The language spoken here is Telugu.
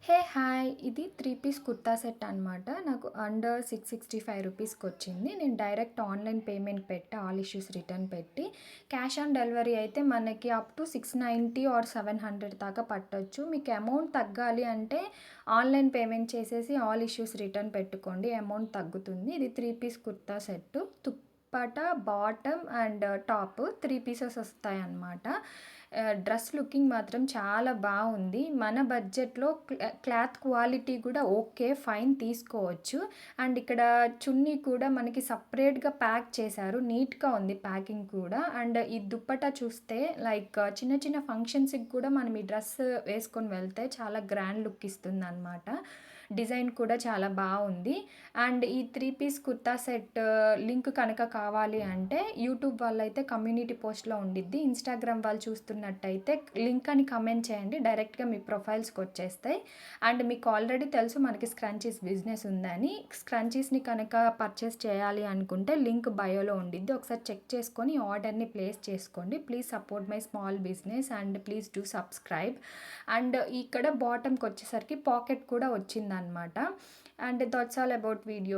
హాయ్! ఇది 3 పీస్ కుర్తా సెట్ అనమాట. నాకు అండర్ 665 రూపీస్‌కొచ్చింది. నేను డైరెక్ట్ ఆన్‌లైన్ పేమెంట్ పెట్టా. ఆల్ ఇష్యూస్ రిటర్న్ పెట్టి. క్యాష్ ఆన్ డెలివరీ అయితే మనకి అప్ టు 690 ఆర్ 700 దాకా పట్టొచ్చు. మీకు అమౌంట్ తగ్గాలి అంటే ఆన్‌లైన్ పేమెంట్ చేసేసి ఆల్ ఇష్యూస్ రిటర్న్ పెట్టుకోండి. అమౌంట్ తగ్గుతుంది. ఇది 3 piece kurta set. Dupatta, bottom and top 3 pieces వస్తాయన్నమాట. డ్రెస్ లుకింగ్ మాత్రం చాలా బావుంది. మన బడ్జెట్‌లో క్లాత్ క్వాలిటీ కూడా ఓకే. ఫైన్ తీసుకోవచ్చు. అండ్ ఇక్కడ చున్నీ కూడా మనకి సెపరేట్‌గా ప్యాక్ చేశారు. నీట్‌గా ఉంది ప్యాకింగ్ కూడా. అండ్ ఈ దుప్పట్టా చూస్తే లైక్ చిన్న చిన్న ఫంక్షన్స్‌కి కూడా మనం ఈ డ్రెస్ వేసుకొని వెళ్తే చాలా గ్రాండ్ లుక్ ఇస్తుందనమాట. డిజైన్ కూడా చాలా బావుంది. అండ్ ఈ 3 పీస్ కుర్తా సెట్ లింక్ కనుక కావాలి అంటే యూట్యూబ్ వాళ్ళైతే కమ్యూనిటీ పోస్ట్‌లో ఉండిద్ది. ఇన్‌స్టాగ్రామ్ వాళ్ళు చూస్తున్నట్టయితే లింక్ అని కామెంట్ చేయండి. డైరెక్ట్‌గా మీ ప్రొఫైల్స్‌కి వచ్చేస్తాయి. అండ్ మీకు ఆల్రెడీ తెలుసు మనకి స్క్రంచీస్ బిజినెస్ ఉందని. స్క్రంచీస్‌ని కనుక పర్చేస్ చేయాలి అనుకుంటే లింక్ బయోలో ఉండిద్ది. ఒకసారి చెక్ చేసుకొని ఆర్డర్‌ని ప్లేస్ చేసుకోండి. Please support my small business and please do subscribe. And ఇక్కడ బాటమ్‌కొచ్చేసరికి పాకెట్ కూడా వచ్చిందనమాట. And that's all about video.